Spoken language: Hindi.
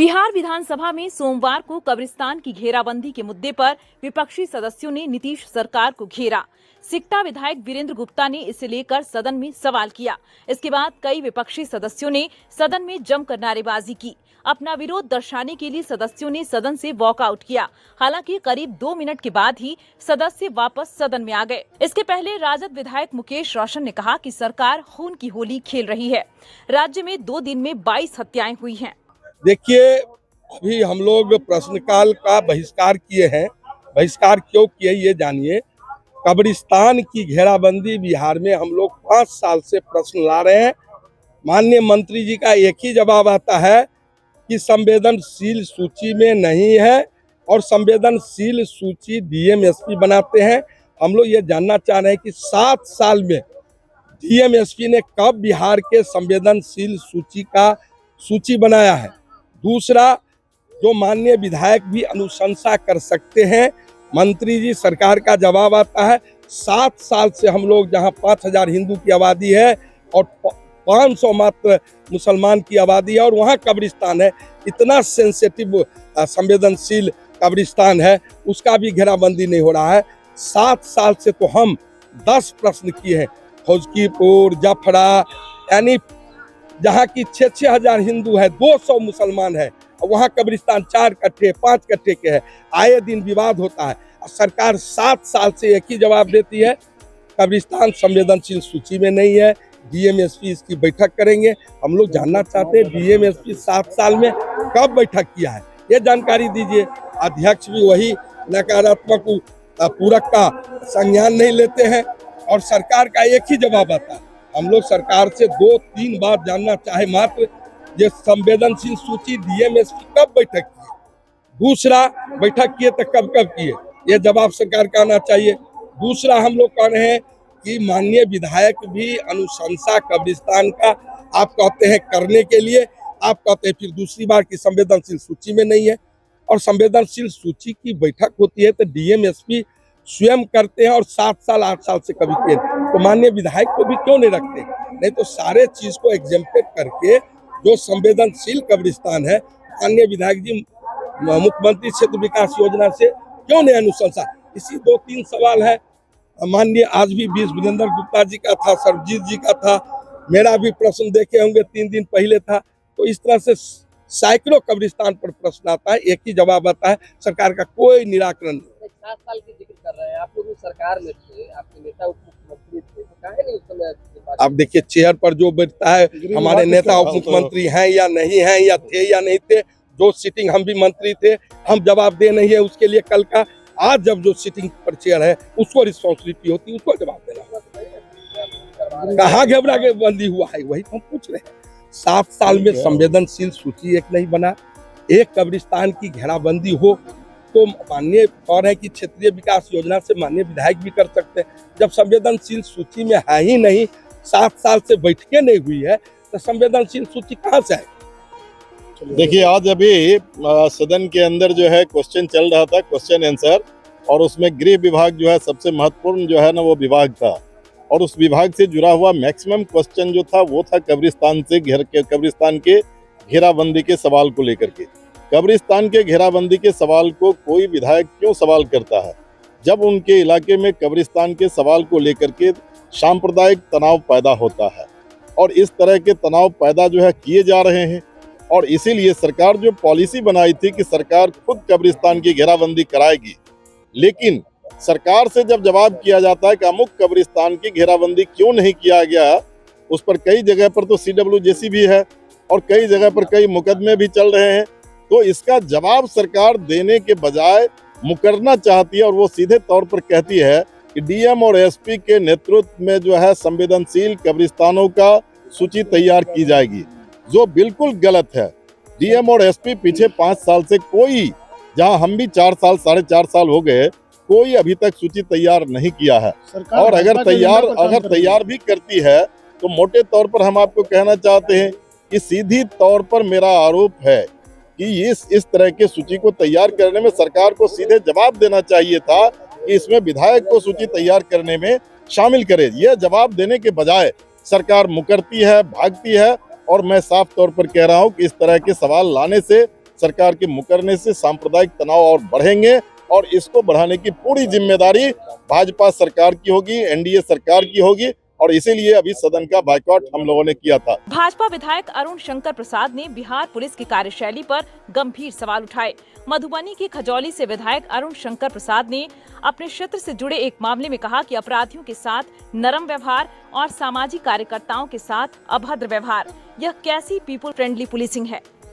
बिहार विधानसभा में सोमवार को कब्रिस्तान की घेराबंदी के मुद्दे पर विपक्षी सदस्यों ने नीतीश सरकार को घेरा। सिकटा विधायक वीरेंद्र गुप्ता ने इसे लेकर सदन में सवाल किया। इसके बाद कई विपक्षी सदस्यों ने सदन में जमकर नारेबाजी की। अपना विरोध दर्शाने के लिए सदस्यों ने सदन से वॉकआउट किया। हालांकि करीब 2 मिनट के बाद ही सदस्य वापस सदन में आ गए। इसके पहले राजद विधायक मुकेश रोशन ने कहा कि सरकार खून की होली खेल रही है। राज्य में 2 दिन में 22 हत्याएं हुई हैं। देखिए, अभी हम लोग प्रश्नकाल का बहिष्कार किए हैं। बहिष्कार क्यों किए ये जानिए। कब्रिस्तान की घेराबंदी बिहार में हम लोग 5 साल से प्रश्न ला रहे हैं। माननीय मंत्री जी का एक ही जवाब आता है कि संवेदनशील सूची में नहीं है और संवेदनशील सूची डीएम एसपी बनाते हैं। हम लोग ये जानना चाह रहे हैं कि 7 साल में डीएम एसपी ने कब बिहार के संवेदनशील सूची बनाया है। दूसरा, जो माननीय विधायक भी अनुशंसा कर सकते हैं, मंत्री जी सरकार का जवाब आता है 7 साल से हम लोग जहां 5000 हिंदू की आबादी है और 500 मात्र मुसलमान की आबादी है और वहां कब्रिस्तान है, इतना सेंसिटिव संवेदनशील कब्रिस्तान है, उसका भी घेराबंदी नहीं हो रहा है। 7 साल से तो हम 10 प्रश्न किए हैं। फौजकीपुर, जफरा, यानी जहाँ की 6-6 हजार हिंदू है, 200 मुसलमान है, वहाँ कब्रिस्तान 4 कट्ठे 5 कट्ठे के है। आए दिन विवाद होता है। सरकार 7 साल से एक ही जवाब देती है, कब्रिस्तान संवेदनशील सूची में नहीं है, डीएमएसपी इसकी बैठक करेंगे। हम लोग जानना चाहते हैं डीएमएसपी 7 साल में कब बैठक किया है, ये जानकारी दीजिए। अध्यक्ष भी वही नकारात्मक पूरक का संज्ञान नहीं लेते हैं और सरकार का एक ही जवाब आता है। हम लोग सरकार से 2-3 बार जानना चाहे मात्र, ये संवेदनशील सूची डीएमएसपी कब बैठक किए, दूसरा बैठक किए तो कब किए, ये जवाब सरकार का आना चाहिए। दूसरा, हम लोग कह रहे हैं कि माननीय विधायक भी अनुशंसा कब्रिस्तान का आप कहते हैं करने के लिए, आप कहते हैं फिर दूसरी बार की संवेदनशील सूची में नहीं है। और संवेदनशील सूची की बैठक होती है तो डीएमएसपी स्वयं करते हैं और 7 साल 8 साल से कभी किए, तो माननीय विधायक को भी क्यों नहीं रखते। नहीं तो सारे चीज को एग्जेम्प्टेड करके जो संवेदनशील कब्रिस्तान है, माननीय विधायक जी मुख्यमंत्री क्षेत्र विकास योजना से क्यों नहीं अनुशंसा। इसी 2-3 सवाल है। माननीय आज भी वीरेंद्र गुप्ता जी का था, सरजीत जी का था, मेरा भी प्रश्न देखे होंगे 3 दिन पहले था। तो इस तरह से सैकड़ों कब्रिस्तान पर प्रश्न आता है, एक ही जवाब आता है, सरकार का कोई निराकरण नहीं। 7 साल की जिक्र कर रहे हैं, आप लोग सरकार में थे, आपके नेता उप मुख्यमंत्री थे, तो काहे नहीं उस समय। आप देखिए चेयर पर जो बैठता है, हमारे नेता उप मुख्यमंत्री हैं या नहीं हैं, या थे या नहीं थे, जो सिटिंग हम भी मंत्री थे, हम जवाब दे नहीं है उसके लिए कल का। आज जब जो सिटिंग पर चेयर है उसको रिस्पॉन्सिबिलिटी होती है, उसको जवाब देना। कहाँ घेराबंदी हुआ है, वही हम पूछ रहे हैं। 7 साल में संवेदनशील सूची एक नहीं बना, एक कब्रिस्तान की घेराबंदी हो तो माननीय कह रहे हैं कि क्षेत्रीय विकास योजना से माननीय विधायक भी कर सकते हैं। जब संवेदनशील सूची में है ही नहीं, 7 साल से बैठकें नहीं हुई है, तो संवेदनशील सूची कहाँ से है। देखिए, आज अभी सदन के अंदर जो है क्वेश्चन चल रहा था, क्वेश्चन आंसर, और उसमें गृह विभाग जो है सबसे महत्वपूर्ण जो है ना वो विभाग था, और उस विभाग से जुड़ा हुआ मैक्सिमम क्वेश्चन जो था वो था कब्रिस्तान के घेराबंदी के सवाल को लेकर के। कब्रिस्तान के घेराबंदी के सवाल को कोई विधायक क्यों सवाल करता है, जब उनके इलाके में कब्रिस्तान के सवाल को लेकर के सांप्रदायिक तनाव पैदा होता है, और इस तरह के तनाव पैदा जो है किए जा रहे हैं। और इसीलिए सरकार जो पॉलिसी बनाई थी कि सरकार खुद कब्रिस्तान की घेराबंदी कराएगी, लेकिन सरकार से जब जवाब किया जाता है कि अमुक कब्रिस्तान की घेराबंदी क्यों नहीं किया गया, उस पर कई जगह पर तो CWJC भी है और कई जगह पर कई मुकदमे भी चल रहे हैं, तो इसका जवाब सरकार देने के बजाय मुकरना चाहती है और वो सीधे तौर पर कहती है कि डीएम और एसपी के नेतृत्व में जो है संवेदनशील कब्रिस्तानों का सूची तैयार की जाएगी, जो बिल्कुल गलत है। डीएम और एसपी पीछे 5 साल से कोई, जहां हम भी 4 साल 4.5 साल हो गए, कोई अभी तक सूची तैयार नहीं किया है। और अगर तैयार भी करती है तो मोटे तौर पर हम आपको कहना चाहते हैं कि सीधी तौर पर मेरा आरोप है कि इस तरह के सूची को तैयार करने में सरकार को सीधे जवाब देना चाहिए था कि इसमें विधायक को सूची तैयार करने में शामिल करे। यह जवाब देने के बजाय सरकार मुकरती है, भागती है, और मैं साफ तौर पर कह रहा हूं कि इस तरह के सवाल लाने से सरकार के मुकरने से सांप्रदायिक तनाव और बढ़ेंगे और इसको बढ़ाने की पूरी जिम्मेदारी भाजपा सरकार की होगी, एनडीए सरकार की होगी और इसीलिए अभी सदन का बायकॉट हम लोगों ने किया था। भाजपा विधायक अरुण शंकर प्रसाद ने बिहार पुलिस की कार्यशैली पर गंभीर सवाल उठाए। मधुबनी के खजौली से विधायक अरुण शंकर प्रसाद ने अपने क्षेत्र से जुड़े एक मामले में कहा कि अपराधियों के साथ नरम व्यवहार और सामाजिक कार्यकर्ताओं के साथ अभद्र व्यवहार, यह कैसी पीपुल फ्रेंडली पुलिसिंग है।